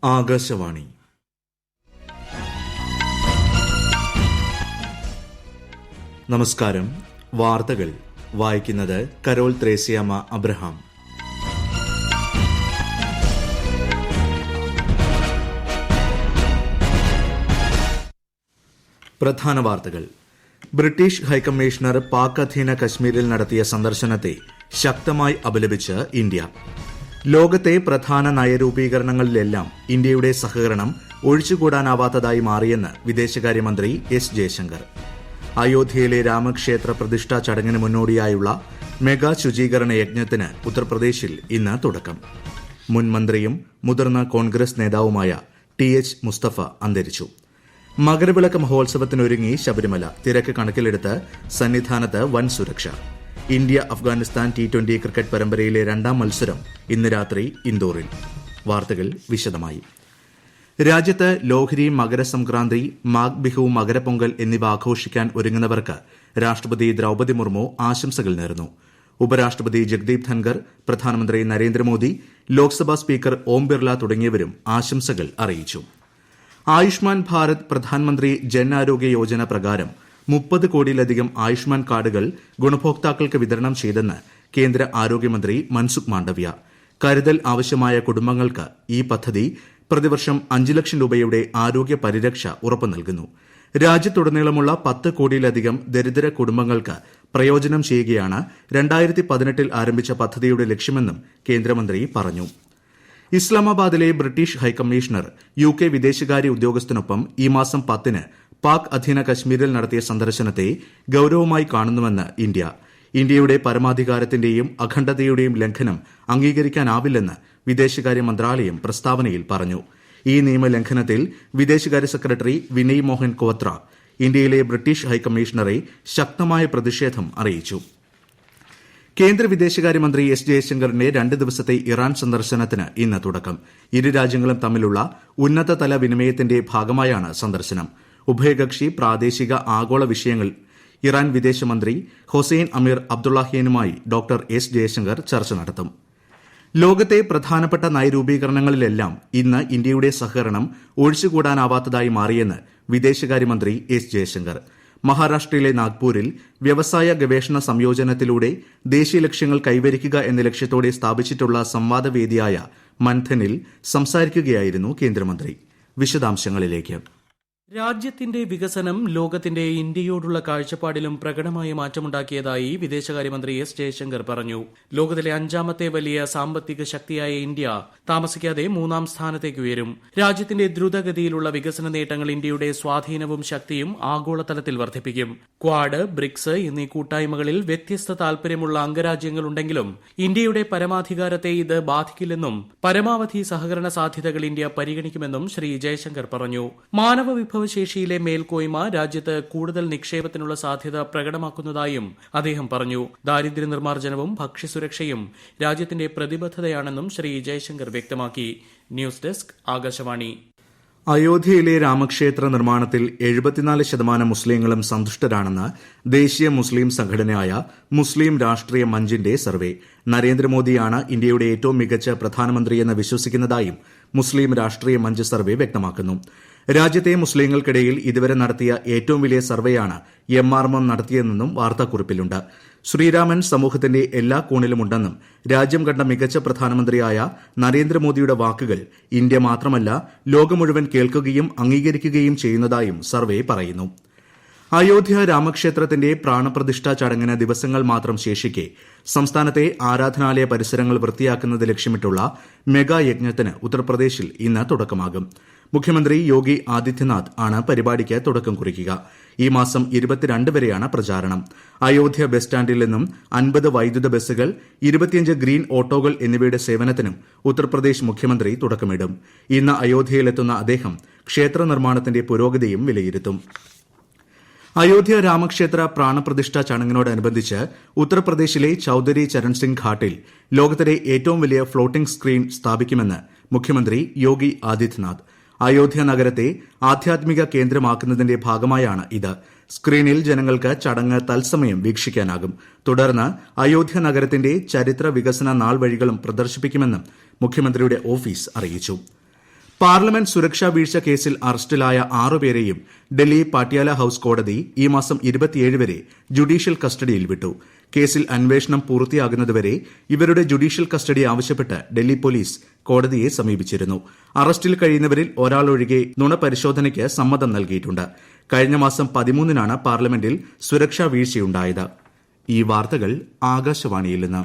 ആകാശവാണി. നമസ്കാരം. വാർത്തകൾ വായിക്കുന്നത് കരോൾ ത്രേസ്യാമ്മ അബ്രഹാം. പ്രധാന വാർത്തകൾ. ബ്രിട്ടീഷ് ഹൈക്കമ്മീഷണർ പാക് അധീന കശ്മീരിൽ നടത്തിയ സന്ദർശനത്തെ ശക്തമായി അപലപിച്ച് ഇന്ത്യ. ലോകത്തെ പ്രധാന നയരൂപീകരണങ്ങളിലെല്ലാം ഇന്ത്യയുടെ സഹകരണം ഒഴിച്ചുകൂടാനാവാത്തതായി മാറിയെന്ന് വിദേശകാര്യമന്ത്രി എസ് ജയശങ്കർ. അയോധ്യയിലെ രാമക്ഷേത്ര പ്രതിഷ്ഠാ ചടങ്ങിന് മുന്നോടിയായുള്ള മെഗാ ശുചീകരണ യജ്ഞത്തിന് ഉത്തർപ്രദേശിൽ ഇന്ന് തുടക്കം. മുൻ മന്ത്രിയും മുതിർന്ന കോൺഗ്രസ് നേതാവുമായ TH മുസ്തഫ അന്തരിച്ചു. മകരവിളക്ക് മഹോത്സവത്തിനൊരുങ്ങി ശബരിമല. തിരക്ക് കണക്കിലെടുത്ത് സന്നിധാനത്ത് വൻ സുരക്ഷ. ഇന്ത്യ അഫ്ഗാനിസ്ഥാൻ T20 ക്രിക്കറ്റ് പരമ്പരയിലെ രണ്ടാം മത്സരം ഇന്ന് രാത്രി ഇൻഡോറിൽ. വാർത്തകൾ വിശദമായി. രാജ്യത്ത് ലോഹരി, മകരസംക്രാന്തി, മാഘ് ബിഹു, മകരപ്പൊങ്കൽ എന്നിവ ആഘോഷിക്കാൻ ഒരുങ്ങുന്നവർക്ക് രാഷ്ട്രപതി ദ്രൌപദി മുർമു ആശംസകൾ നേർന്നു. ഉപരാഷ്ട്രപതി ജഗ്ദീപ് ധൻകർ, പ്രധാനമന്ത്രി നരേന്ദ്രമോദി, ലോക്സഭാ സ്പീക്കർ ഓം ബിർല തുടങ്ങിയവരും ആശംസകൾ അറിയിച്ചു. ആയുഷ്മാൻ ഭാരത് പ്രധാനമന്ത്രി ജൻ ആരോഗ്യ യോജന പ്രകാരം 30 കോടിയിലധികം ആയുഷ്മാൻ കാർഡുകൾ ഗുണഭോക്താക്കൾക്ക് വിതരണം ചെയ്തെന്ന് കേന്ദ്ര ആരോഗ്യമന്ത്രി മൻസുഖ് മാണ്ഡവ്യ. കരുതൽ ആവശ്യമായ കുടുംബങ്ങൾക്ക് ഈ പദ്ധതി പ്രതിവർഷം 5 ലക്ഷം രൂപയുടെ ആരോഗ്യ പരിരക്ഷ ഉറപ്പു നൽകുന്നു. രാജ്യത്തുടനീളമുള്ള 10 കോടിയിലധികം ദരിദ്ര കുടുംബങ്ങൾക്ക് പ്രയോജനം ചെയ്യുകയാണ് 2018 ആരംഭിച്ച പദ്ധതിയുടെ ലക്ഷ്യമെന്നും കേന്ദ്രമന്ത്രി പറഞ്ഞു. ഇസ്ലാമാബാദിലെ ബ്രിട്ടീഷ് ഹൈക്കമ്മീഷണർ UK വിദേശകാര്യ ഉദ്യോഗസ്ഥനൊപ്പം ഈ മാസം 10-ന് പാക് അധീന കശ്മീരിൽ നടത്തിയ സന്ദർശനത്തെ ഗൌരവമായി കാണുന്നുവെന്ന് ഇന്ത്യ. ഇന്ത്യയുടെ പരമാധികാരത്തിന്റെയും അഖണ്ഡതയുടെയും ലംഘനം അംഗീകരിക്കാനാവില്ലെന്ന് വിദേശകാര്യ മന്ത്രാലയം പ്രസ്താവനയിൽ പറഞ്ഞു. ഈ നിയമലംഘനത്തിൽ വിദേശകാര്യ സെക്രട്ടറി വിനയ് മോഹൻ ക്വത്ര ഇന്ത്യയിലെ ബ്രിട്ടീഷ് ഹൈക്കമ്മീഷണറെ ശക്തമായ പ്രതിഷേധം അറിയിച്ചു. കേന്ദ്ര വിദേശകാര്യമന്ത്രി എസ് ജയശങ്കറിന്റെ 2 ദിവസത്തെ ഇറാൻ സന്ദർശനത്തിന് ഇന്ന് തുടക്കം. ഇരു രാജ്യങ്ങളും തമ്മിലുള്ള ഉന്നതതല വിനിമയത്തിന്റെ ഭാഗമായാണ് സന്ദർശനം. ഉഭയകക്ഷി, പ്രാദേശിക, ആഗോള വിഷയങ്ങൾ ഇറാൻ വിദേശമന്ത്രി ഹൊസൈൻ അമീർ അബ്ദുള്ളാഹിയനുമായി ഡോക്ടർ എസ് ജയശങ്കർ ചർച്ച നടത്തും. ലോകത്തെ പ്രധാനപ്പെട്ട നയരൂപീകരണങ്ങളിലെല്ലാം ഇന്ന് ഇന്ത്യയുടെ സഹകരണം ഒഴിച്ചുകൂടാനാവാത്തതായി മാറിയെന്ന് വിദേശകാര്യമന്ത്രി എസ് ജയശങ്കർ. മഹാരാഷ്ട്രയിലെ നാഗ്പൂരിൽ വ്യവസായ ഗവേഷണ സംയോജനത്തിലൂടെ ദേശീയ ലക്ഷ്യങ്ങൾ കൈവരിക്കുക എന്ന ലക്ഷ്യത്തോടെ സ്ഥാപിച്ചിട്ടുള്ള സംവാദവേദിയായ മൻഥനിൽ സംസാരിക്കുകയായിരുന്നു കേന്ദ്രമന്ത്രി. വിശദാംശങ്ങളിലേക്ക്. രാജ്യത്തിന്റെ വികസനം ലോകത്തിന്റെ ഇന്ത്യയോടുള്ള കാഴ്ചപ്പാടിലും പ്രകടമായ മാറ്റമുണ്ടാക്കിയതായി വിദേശകാര്യമന്ത്രി എസ് ജയശങ്കർ പറഞ്ഞു. ലോകത്തിലെ 5ാമത്തെ വലിയ സാമ്പത്തിക ശക്തിയായ ഇന്ത്യ താമസിക്കാതെ 3ാം സ്ഥാനത്തേക്ക് ഉയരും. രാജ്യത്തിന്റെ ദ്രുതഗതിയിലുള്ള വികസന നേട്ടങ്ങൾ ഇന്ത്യയുടെ സ്വാധീനവും ശക്തിയും ആഗോളതലത്തിൽ വർദ്ധിപ്പിക്കും. ക്വാഡ്, ബ്രിക്സ് എന്നീ കൂട്ടായ്മകളിൽ വ്യത്യസ്ത താൽപര്യമുള്ള അംഗരാജ്യങ്ങളുണ്ടെങ്കിലും ഇന്ത്യയുടെ പരമാധികാരത്തെ ഇത് ബാധിക്കില്ലെന്നും പരമാവധി സഹകരണ സാധ്യതകൾ ഇന്ത്യ പരിഗണിക്കുമെന്നും ശ്രീ ജയശങ്കർ പറഞ്ഞു. വിഭവശേഷിയിലെ മേൽക്കോയ്മ രാജ്യത്ത് കൂടുതൽ നിക്ഷേപത്തിനുള്ള സാധ്യത പ്രകടമാക്കുന്നതായും അദ്ദേഹം പറഞ്ഞു. ദാരിദ്ര്യ നിർമ്മാർജ്ജനവും ഭക്ഷ്യസുരക്ഷയും രാജ്യത്തിന്റെ പ്രതിബദ്ധതയാണെന്നും ശ്രീ ജയശങ്കർ വ്യക്തമാക്കി. News desk, Akashvani. അയോധ്യയിലെ രാമക്ഷേത്ര നിർമ്മാണത്തിൽ 74% മുസ്ലിങ്ങളും സന്തുഷ്ടരാണെന്ന് ദേശീയ മുസ്ലിം സംഘടനയായ മുസ്ലിം രാഷ്ട്രീയ മഞ്ചിന്റെ സർവേ. നരേന്ദ്രമോദിയാണ് ഇന്ത്യയുടെ ഏറ്റവും മികച്ച പ്രധാനമന്ത്രിയെന്ന് വിശ്വസിക്കുന്നതായും മുസ്ലിം രാഷ്ട്രീയ മഞ്ച് സർവേ വ്യക്തമാക്കുന്നു. രാജ്യത്തെ മുസ്ലിങ്ങൾക്കിടയിൽ ഇതുവരെ നടത്തിയ ഏറ്റവും വലിയ സർവേയാണ് MRM നടത്തിയതെന്നും വാർത്താക്കുറിപ്പിലുണ്ട്. ശ്രീരാമൻ സമൂഹത്തിന്റെ എല്ലാ കോണിലുമുണ്ടെന്നും രാജ്യം കണ്ട മികച്ച പ്രധാനമന്ത്രിയായ നരേന്ദ്രമോദിയുടെ വാക്കുകൾ ഇന്ത്യ മാത്രമല്ല ലോകം മുഴുവൻ കേൾക്കുകയും അംഗീകരിക്കുകയും ചെയ്യുന്നതായും സർവേ പറയുന്നു. അയോധ്യ രാമക്ഷേത്രത്തിന്റെ പ്രാണപ്രതിഷ്ഠാ ചടങ്ങിന് ദിവസങ്ങൾ മാത്രം ശേഷിക്കെ സംസ്ഥാനത്തെ ആരാധനാലയ പരിസരങ്ങൾ വൃത്തിയാക്കുന്നത് ലക്ഷ്യമിട്ടുള്ള മെഗാ യജ്ഞത്തിന് ഉത്തർപ്രദേശിൽ ഇന്ന് തുടക്കമാകും. മുഖ്യമന്ത്രി യോഗി ആദിത്യനാഥ് ആണ് പരിപാടിക്ക് തുടക്കം കുറിക്കുക. ഈ മാസം 22 വരെയാണ് പ്രചാരണം. അയോധ്യ ബസ് സ്റ്റാൻഡിൽ നിന്നും 50 വൈദ്യുത ബസ്സുകൾ, 25 ഗ്രീൻ ഓട്ടോകൾ എന്നിവയുടെ സേവനത്തിനും ഉത്തർപ്രദേശ് മുഖ്യമന്ത്രി തുടക്കമിടും. ഇന്ന് അയോധ്യയിലെത്തുന്ന അദ്ദേഹം ക്ഷേത്ര നിർമ്മാണത്തിന്റെ പുരോഗതിയും വിലയിരുത്തും. അയോധ്യ രാമക്ഷേത്ര പ്രാണപ്രതിഷ്ഠാ ചടങ്ങിനോടനുബന്ധിച്ച് ഉത്തർപ്രദേശിലെ ചൌധരി ചരൺ സിംഗ് ഘാട്ടിൽ ലോകത്തിലെ ഏറ്റവും വലിയ ഫ്ളോട്ടിംഗ് സ്ക്രീൻ സ്ഥാപിക്കുമെന്ന് മുഖ്യമന്ത്രി യോഗി ആദിത്യനാഥ്. അയോധ്യ നഗരത്തെ ആധ്യാത്മിക കേന്ദ്രമാക്കുന്നതിന്റെ ഭാഗമായാണ് ഇത്. സ്ക്രീനിൽ ജനങ്ങൾക്ക് ചടങ്ങ് തത്സമയം വീക്ഷിക്കാനാകും. തുടർന്ന് അയോധ്യ നഗരത്തിന്റെ ചരിത്ര വികസന നാൾവഴികളും പ്രദർശിപ്പിക്കുമെന്നും മുഖ്യമന്ത്രിയുടെ ഓഫീസ് അറിയിച്ചു. പാർലമെന്റ് സുരക്ഷാ വീഴ്ച കേസിൽ അറസ്റ്റിലായ 6 പേരെയും ഡൽഹി പാട്യാല ഹൌസ് കോടതി ഈ മാസം 27 വരെ ജുഡീഷ്യൽ കസ്റ്റഡിയിൽ വിട്ടു. കേസിൽ അന്വേഷണം പൂർത്തിയാകുന്നതുവരെ ഇവരുടെ ജുഡീഷ്യൽ കസ്റ്റഡി ആവശ്യപ്പെട്ട് ഡൽഹി പോലീസ് കോടതിയെ സമീപിച്ചിരുന്നു. അറസ്റ്റിൽ കഴിയുന്നവരിൽ ഒരാളൊഴികെ നുണപരിശോധനയ്ക്ക് സമ്മതം നൽകിയിട്ടുണ്ട്. കഴിഞ്ഞ മാസം 13-നാണ് പാർലമെന്റിൽ സുരക്ഷാ വീഴ്ചയുണ്ടായത്. ഈ വാർത്തകൾ ആകാശവാണിയിൽ നിന്ന്.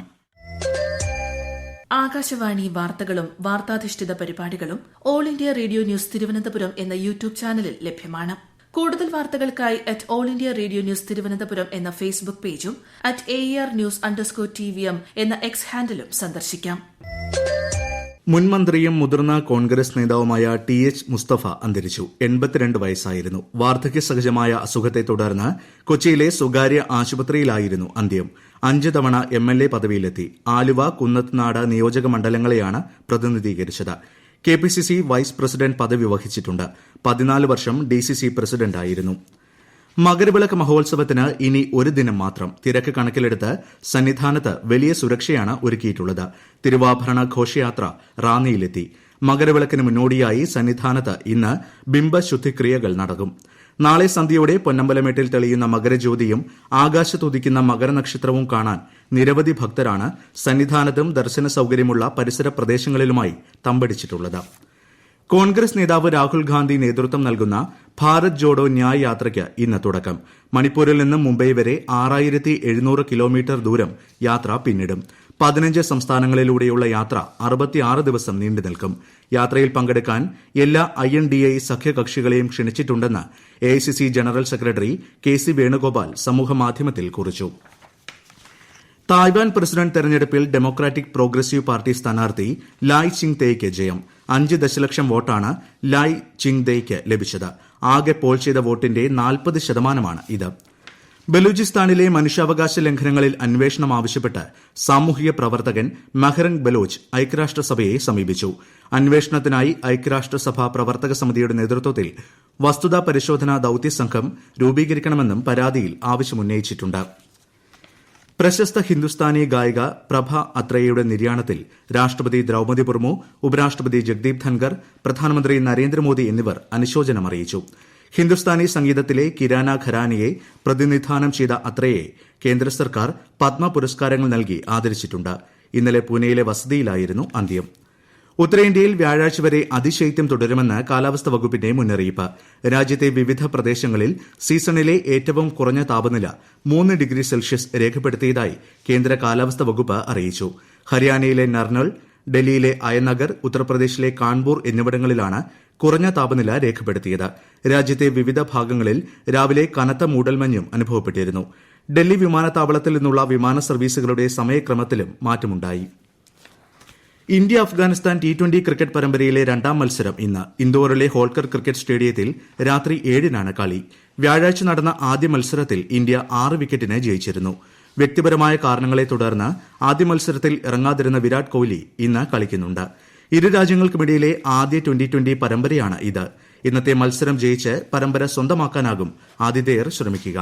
ആകാശവാണി വാർത്തകളും വാർത്താധിഷ്ഠിത പരിപാടികളും all India radio news Thiruvananthapuram എന്ന യൂട്യൂബ് ചാനലിൽ ലഭ്യമാണ്. കൂടുതൽ വാർത്തകൾക്കായി all India radio news Thiruvananthapuram എന്ന ഫേസ്ബുക്ക് പേജും @ARnews_TVM എന്ന എക്സ് ഹാൻഡിലും സന്ദർശിക്കാം. മുൻ മന്ത്രിയും മുതിർന്ന കോൺഗ്രസ് നേതാവുമായ TH മുസ്തഫ അന്തരിച്ചു. 82 വയസ്സായിരുന്നു. വാർദ്ധക്യ സഹജമായ അസുഖത്തെ തുടർന്ന് കൊച്ചിയിലെ സ്വകാര്യ ആശുപത്രിയിലായിരുന്നു അന്ത്യം. 5 തവണ MLA പദവിയിലെത്തി. ആലുവ, കുന്നത്തുനാട് നിയോജക മണ്ഡലങ്ങളെയാണ് പ്രതിനിധീകരിച്ചത്. KPCC വൈസ് പ്രസിഡന്റ് പദവി വഹിച്ചിട്ടുണ്ട്. 14 വർഷം DCC പ്രസിഡന്റായിരുന്നു. മകരവിളക്ക് മഹോത്സവത്തിന് ഇനി ഒരു ദിനം മാത്രം. തിരക്ക് കണക്കിലെടുത്ത് സന്നിധാനത്ത് വലിയ സുരക്ഷയാണ് ഒരുക്കിയിട്ടുള്ളത്. തിരുവാഭരണ ഘോഷയാത്ര റാന്നിയിലെത്തി. മകരവിളക്കിന് മുന്നോടിയായി സന്നിധാനത്ത് ഇന്ന് ബിംബശുദ്ധിക്രിയകൾ നടക്കും. നാളെ സന്ധ്യയോടെ പൊന്നമ്പലമേട്ടിൽ തെളിയുന്ന മകരജ്യോതിയും ആകാശത്തുദിക്കുന്ന മകരനക്ഷത്രവും കാണാൻ നിരവധി ഭക്തരാണ് സന്നിധാനത്തും ദർശന സൌകര്യമുള്ള പരിസര പ്രദേശങ്ങളിലുമായി തമ്പടിച്ചിട്ടുള്ളത്. കോൺഗ്രസ് നേതാവ് രാഹുൽ ഗാന്ധി നേതൃത്വം നൽകുന്ന ഭാരത് ജോഡോ ന്യായ് യാത്രയ്ക്ക് ഇന്ന് തുടക്കം. മണിപ്പൂരിൽ നിന്ന് മുംബൈ വരെ 6700 കിലോമീറ്റർ ദൂരം യാത്ര പിന്നിടും. 15 സംസ്ഥാനങ്ങളിലൂടെയുള്ള യാത്ര 66 ദിവസം നീണ്ടു നിൽക്കും. യാത്രയിൽ പങ്കെടുക്കാൻ എല്ലാ INDA സഖ്യകക്ഷികളെയും ക്ഷണിച്ചിട്ടുണ്ടെന്ന് AICC general secretary KC Venugopal സമൂഹമാധ്യമത്തിൽ കുറിച്ചു. തായ്വാൻ പ്രസിഡന്റ് തെരഞ്ഞെടുപ്പിൽ ഡെമോക്രാറ്റിക് പ്രോഗ്രസീവ് പാർട്ടി സ്ഥാനാർത്ഥി ലായ് ചിങ് തേയ്ക്ക് ജയം. 5 ദശലക്ഷം വോട്ടാണ് ലായ് ചിങ് തേയ്ക്ക് ലഭിച്ചത്. ആകെ പോൾ ചെയ്ത വോട്ടിന്റെ 40% ഇത്. ബലൂചിസ്ഥാനിലെ മനുഷ്യാവകാശ ലംഘനങ്ങളിൽ അന്വേഷണം ആവശ്യപ്പെട്ട് സാമൂഹിക പ്രവർത്തകൻ മെഹ്റൻ ബലോച്ച് ഐക്യരാഷ്ട്രസഭയെ സമീപിച്ചു. അന്വേഷണത്തിനായി ഐക്യരാഷ്ട്രസഭ പ്രവർത്തക സമിതിയുടെ നേതൃത്വത്തിൽ വസ്തുതാ പരിശോധനാ ദൌത്യസംഘം രൂപീകരിക്കണമെന്നും പരാതിയിൽ ആവശ്യമുന്നയിച്ചിട്ടുണ്ട്. പ്രശസ്ത ഹിന്ദുസ്ഥാനി ഗായിക പ്രഭ അത്രയുടെ നിര്യാണത്തിൽ രാഷ്ട്രപതി ദ്രൌപദി മുർമു, ഉപരാഷ്ട്രപതി ജഗ്ദീപ് ധൻകർ, പ്രധാനമന്ത്രി നരേന്ദ്രമോദി എന്നിവർ അനുശോചനം അറിയിച്ചു. ഹിന്ദുസ്ഥാനി സംഗീതത്തിലെ കിരാന ഘരാനയെ പ്രതിനിധാനം ചെയ്ത അത്രയെ കേന്ദ്ര സർക്കാർ പത്മ പുരസ്കാരങ്ങൾ നൽകി ആദരിച്ചിട്ടുണ്ട്. ഇന്നലെ പൂനെയിലെ വസതിയിലായിരുന്നു അന്ത്യം. ഉത്തരേന്ത്യയിൽ വ്യാഴാഴ്ച വരെ അതിശൈത്യം തുടരുമെന്ന് കാലാവസ്ഥാ വകുപ്പിന്റെ മുന്നറിയിപ്പ്. രാജ്യത്തെ വിവിധ പ്രദേശങ്ങളിൽ സീസണിലെ ഏറ്റവും കുറഞ്ഞ താപനില 3 ഡിഗ്രി സെൽഷ്യസ് രേഖപ്പെടുത്തിയതായി കേന്ദ്ര കാലാവസ്ഥാ വകുപ്പ് അറിയിച്ചു. ഹരിയാനയിലെ നർനൾ, ഡൽഹിയിലെ അയനഗർ, ഉത്തർപ്രദേശിലെ കാൺപൂർ എന്നിവിടങ്ങളിലാണ് കുറഞ്ഞ താപനില രേഖപ്പെടുത്തിയത്. രാജ്യത്തെ വിവിധ ഭാഗങ്ങളിൽ രാവിലെ കനത്ത മൂടൽമഞ്ഞും അനുഭവപ്പെട്ടിരുന്നു. ഡൽഹി വിമാനത്താവളത്തിൽ നിന്നുള്ള വിമാന സർവീസുകളുടെ സമയക്രമത്തിലും മാറ്റമുണ്ടായി. ഇന്ത്യ അഫ്ഗാനിസ്ഥാൻ T20 ക്രിക്കറ്റ് പരമ്പരയിലെ 2ാം മത്സരം ഇന്ന്. ഇൻഡോറിലെ ഹോൾക്കർ ക്രിക്കറ്റ് സ്റ്റേഡിയത്തിൽ രാത്രി 7-നാണ് കളി. വ്യാഴാഴ്ച നടന്ന ആദ്യ മത്സരത്തിൽ ഇന്ത്യ 6 വിക്കറ്റിന് ജയിച്ചിരുന്നു. വ്യക്തിപരമായ കാരണങ്ങളെ തുടർന്ന് ആദ്യ മത്സരത്തിൽ ഇറങ്ങാതിരുന്ന വിരാട് കോഹ്ലി ഇന്ന് കളിക്കുന്നുണ്ട്. ഇരു രാജ്യങ്ങൾക്കുമിടയിലെ ആദ്യ T20 പരമ്പരയാണ് ഇത്. ഇന്നത്തെ മത്സരം ജയിച്ച് പരമ്പര സ്വന്തമാക്കാനാകും ആതിഥേയർ ശ്രമിക്കുക.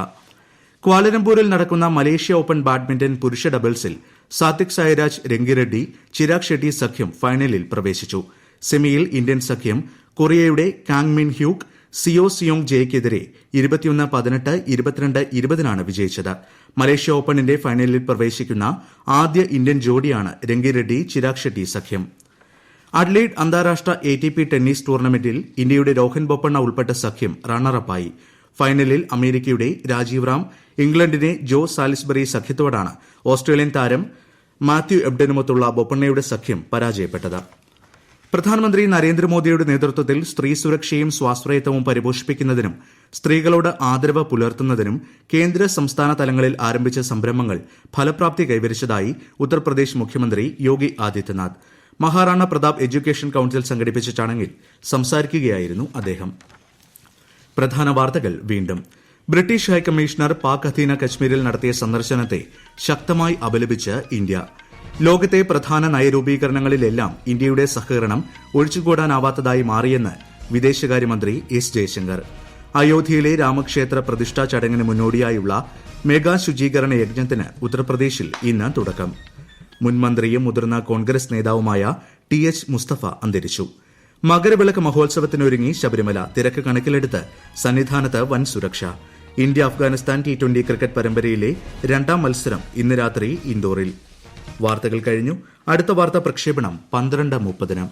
ക്വാലലംപൂരിൽ നടക്കുന്ന മലേഷ്യ ഓപ്പൺ ബാഡ്മിന്റൺ പുരുഷ ഡബിൾസിൽ സാത്വിക് സായിരാജ് രംഗിറെഡ്ഡി ചിരാഗ് ഷെട്ടി സഖ്യം ഫൈനലിൽ പ്രവേശിച്ചു. സെമിയിൽ ഇന്ത്യൻ സഖ്യം കൊറിയയുടെ കാങ് മിൻ ഹ്യൂക് സിയോ സിയോങ് ജെയ്ക്കെതിരെ 21-18, 22-20 വിജയിച്ചത്. മലേഷ്യ ഓപ്പണിന്റെ ഫൈനലിൽ പ്രവേശിക്കുന്ന ആദ്യ ഇന്ത്യൻ ജോഡിയാണ് രംഗിറെഡ്ഡി ചിരാഗ് ഷെട്ടി സഖ്യം. അഡ്ലീഡ് അന്താരാഷ്ട്ര ATP ടെന്നീസ് ടൂർണമെന്റിൽ ഇന്ത്യയുടെ രോഹൻ ബൊപ്പണ്ണ ഉൾപ്പെട്ട സഖ്യം റണ്ണറപ്പായി. ഫൈനലിൽ അമേരിക്കയുടെ രാജീവ് റാം ഇംഗ്ലണ്ടിനെ ജോ സാലിസ്ബറി സഖ്യത്തോടാണ് ഓസ്ട്രേലിയൻ താരം മാത്യു എബ്ഡനുമൊത്തുള്ള ബൊപ്പണ്ണയുടെ സഖ്യം പരാജയപ്പെട്ടത്. പ്രധാനമന്ത്രി നരേന്ദ്രമോദിയുടെ നേതൃത്വത്തിൽ സ്ത്രീ സുരക്ഷയും സ്വാശ്രയത്വവും പരിപോഷിപ്പിക്കുന്നതിനും സ്ത്രീകളോട് ആദരവ് പുലർത്തുന്നതിനും കേന്ദ്ര സംസ്ഥാന തലങ്ങളിൽ ആരംഭിച്ച സംരംഭങ്ങൾ ഫലപ്രാപ്തി കൈവരിച്ചതായി ഉത്തർപ്രദേശ് മുഖ്യമന്ത്രി യോഗി ആദിത്യനാഥ്. മഹാറാണ പ്രതാപ് എഡ്യൂക്കേഷൻ കൌൺസിൽ സംഘടിപ്പിച്ച ചടങ്ങിൽ സംസാരിക്കുകയായിരുന്നു അദ്ദേഹം. പ്രധാന വാർത്തകൾ വീണ്ടും. ബ്രിട്ടീഷ് ഹൈക്കമ്മീഷണർ പാക് അധീന കശ്മീരിൽ നടത്തിയ സന്ദർശനത്തെ ശക്തമായി അപലപിച്ച് ഇന്ത്യ. ലോകത്തെ പ്രധാന നയരൂപീകരണങ്ങളിലെല്ലാം ഇന്ത്യയുടെ സഹകരണം ഒഴിച്ചുകൂടാനാവാത്തതായി മാറിയെന്ന് വിദേശകാര്യമന്ത്രി എസ് ജയശങ്കർ. അയോധ്യയിലെ രാമക്ഷേത്ര പ്രതിഷ്ഠാ ചടങ്ങിന് മുന്നോടിയായുള്ള മെഗാ ശുചീകരണ യജ്ഞത്തിന് ഉത്തർപ്രദേശിൽ ഇന്ന് തുടക്കം. മുൻമന്ത്രിയും മുതിർന്ന കോൺഗ്രസ് നേതാവുമായ TH മുസ്തഫ അന്തരിച്ചു. മകരവിളക്ക് മഹോത്സവത്തിനൊരുങ്ങി ശബരിമല. തിരക്ക് കണക്കിലെടുത്ത് സന്നിധാനത്ത് വൻ സുരക്ഷ. ഇന്ത്യ അഫ്ഗാനിസ്ഥാൻ T20 ക്രിക്കറ്റ് പരമ്പരയിലെ രണ്ടാം മത്സരം ഇന്ന് രാത്രി ഇൻഡോറിൽ. വാർത്തകൾ കഴിഞ്ഞു. അടുത്ത വാർത്താ പ്രക്ഷേപണം 12:30.